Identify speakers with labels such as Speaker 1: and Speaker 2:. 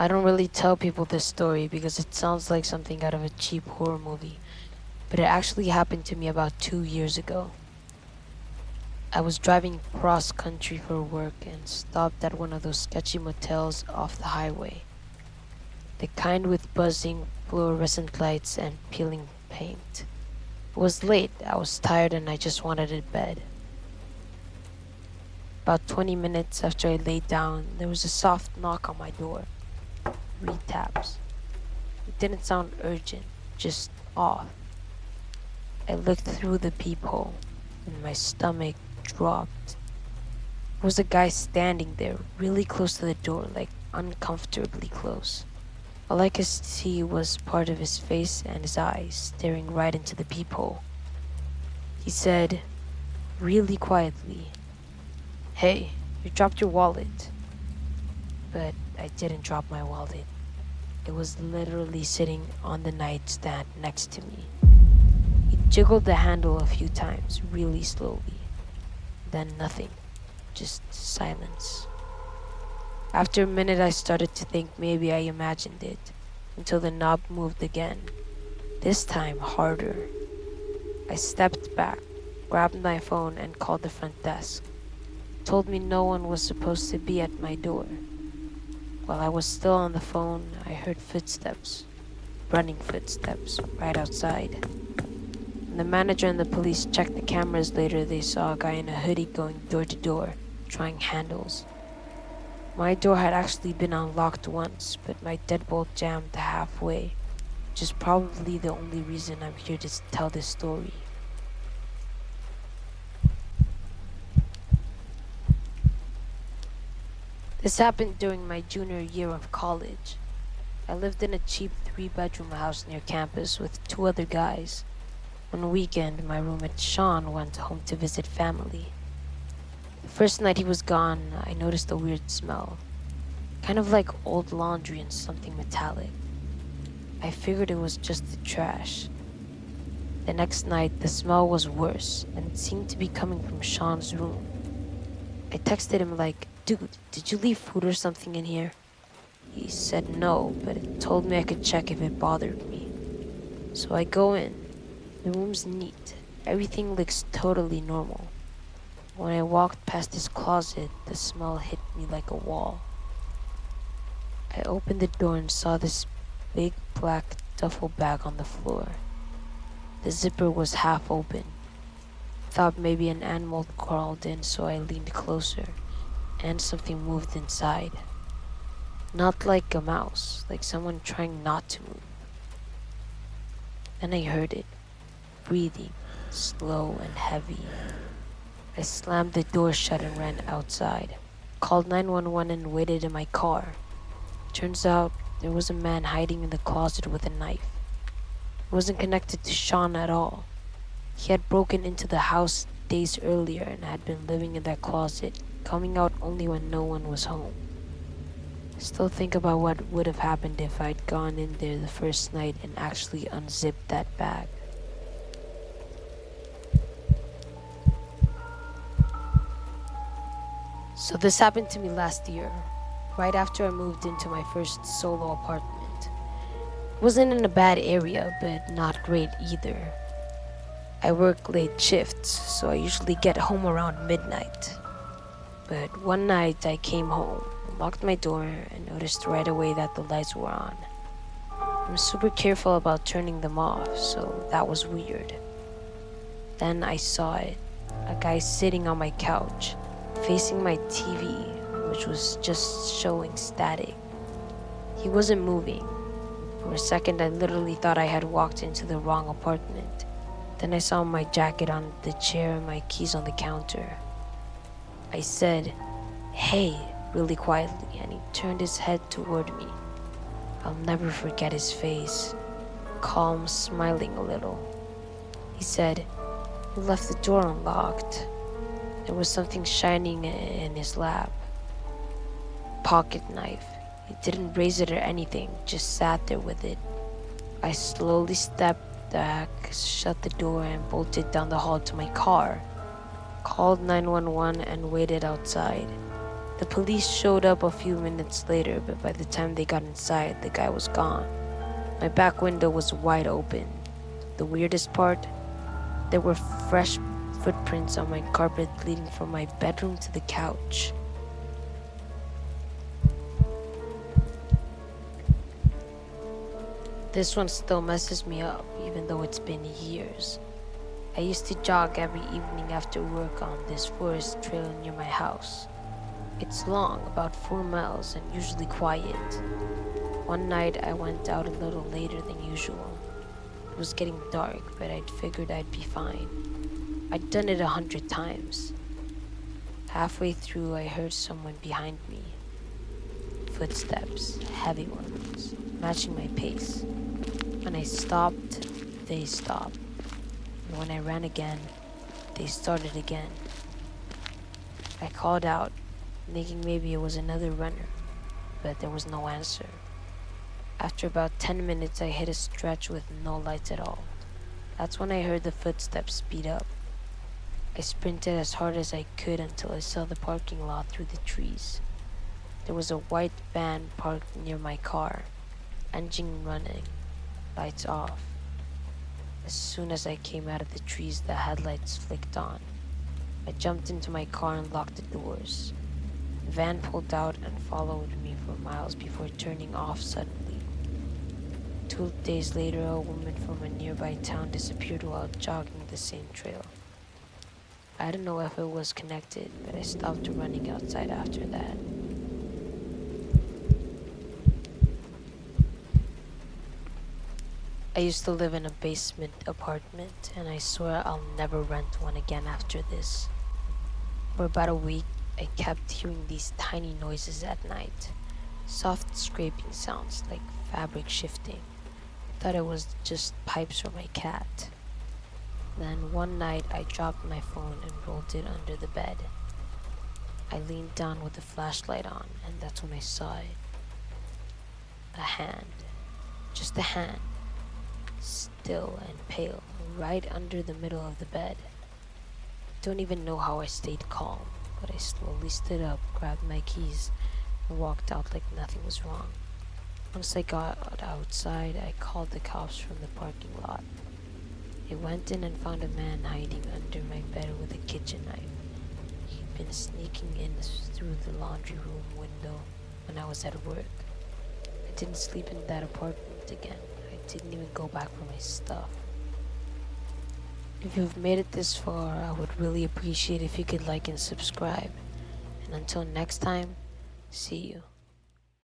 Speaker 1: I don't really tell people this story because it sounds like something out of a cheap horror movie, but it actually happened to me about 2 years ago. I was driving cross country for work and stopped at one of those sketchy motels off the highway. The kind with buzzing fluorescent lights and peeling paint. It was late, I was tired, and I just wanted a bed. About 20 minutes after I laid down, there was a soft knock on my door. 3 taps. It didn't sound urgent, just off. I looked through the peephole, and my stomach dropped. There was a guy standing there, really close to the door, like uncomfortably close. All I could see was part of his face and his eyes staring right into the peephole. He said, really quietly, "Hey, you dropped your wallet." But I didn't drop my wallet. It was literally sitting on the nightstand next to me. He jiggled the handle a few times, really slowly. Then nothing, just silence. After a minute, I started to think maybe I imagined it, until the knob moved again, this time harder. I stepped back, grabbed my phone, and called the front desk. Told me no one was supposed to be at my door. While I was still on the phone, I heard footsteps, running footsteps, right outside. When the manager and the police checked the cameras later, they saw a guy in a hoodie going door to door, trying handles. My door had actually been unlocked once, but my deadbolt jammed halfway, which is probably the only reason I'm here to tell this story. This happened during my junior year of college. I lived in a cheap 3-bedroom house near campus with 2 other guys. One weekend, my roommate Sean went home to visit family. The first night he was gone, I noticed a weird smell, kind of like old laundry and something metallic. I figured it was just the trash. The next night, the smell was worse, and it seemed to be coming from Sean's room. I texted him like, "Dude, did you leave food or something in here?" He said no, but it told me I could check if it bothered me. So I go in. The room's neat. Everything looks totally normal. When I walked past his closet, the smell hit me like a wall. I opened the door and saw this big black duffel bag on the floor. The zipper was half open. Thought maybe an animal crawled in, so I leaned closer, and something moved inside. Not like a mouse, like someone trying not to move. Then I heard it, breathing, slow and heavy. I slammed the door shut and ran outside. Called 911 and waited in my car. Turns out there was a man hiding in the closet with a knife. It wasn't connected to Sean at all. He had broken into the house days earlier and had been living in that closet, coming out only when no one was home. I still think about what would have happened if I'd gone in there the first night and actually unzipped that bag. So this happened to me last year, right after I moved into my first solo apartment. It wasn't in a bad area, but not great either. I work late shifts, so I usually get home around midnight. But one night I came home, locked my door, and noticed right away that the lights were on. I'm super careful about turning them off, so that was weird. Then I saw it, a guy sitting on my couch, facing my TV, which was just showing static. He wasn't moving. For a second, I literally thought I had walked into the wrong apartment. Then I saw my jacket on the chair and my keys on the counter. I said, "Hey," really quietly, and he turned his head toward me. I'll never forget his face, calm, smiling a little. He said, "You left the door unlocked." There was something shining in his lap. Pocket knife. He didn't raise it or anything, just sat there with it. I slowly stepped back, shut the door, and bolted down the hall to my car. Called 911 and waited outside. The police showed up a few minutes later, but by the time they got inside, the guy was gone. My back window was wide open. The weirdest part, there were fresh footprints on my carpet leading from my bedroom to the couch. This one still messes me up, even though it's been years. I used to jog every evening after work on this forest trail near my house. It's long, about 4 miles, and usually quiet. One night I went out a little later than usual. It was getting dark, but I'd figured I'd be fine. I'd done it 100 times. Halfway through, I heard someone behind me. Footsteps, heavy ones, matching my pace. When I stopped, they stopped. And when I ran again, they started again. I called out, thinking maybe it was another runner, but there was no answer. After about 10 minutes, I hit a stretch with no lights at all. That's when I heard the footsteps speed up. I sprinted as hard as I could until I saw the parking lot through the trees. There was a white van parked near my car, engine running, lights off. As soon as I came out of the trees, the headlights flicked on. I jumped into my car and locked the doors. The van pulled out and followed me for miles before turning off suddenly. 2 days later, a woman from a nearby town disappeared while jogging the same trail. I don't know if it was connected, but I stopped running outside after that. I used to live in a basement apartment, and I swear I'll never rent one again after this. For about a week, I kept hearing these tiny noises at night. Soft scraping sounds like fabric shifting. I thought it was just pipes or my cat. Then one night I dropped my phone and rolled it under the bed. I leaned down with the flashlight on, and that's when I saw it. A hand. Just a hand. Still and pale, right under the middle of the bed. I don't even know how I stayed calm, but I slowly stood up, grabbed my keys, and walked out like nothing was wrong. Once I got outside, I called the cops from the parking lot. They went in and found a man hiding under my bed with a kitchen knife. He'd been sneaking in through the laundry room window when I was at work. I didn't sleep in that apartment again. I didn't even go back for my stuff. If you've made it this far, I would really appreciate if you could like and subscribe. And until next time, see you.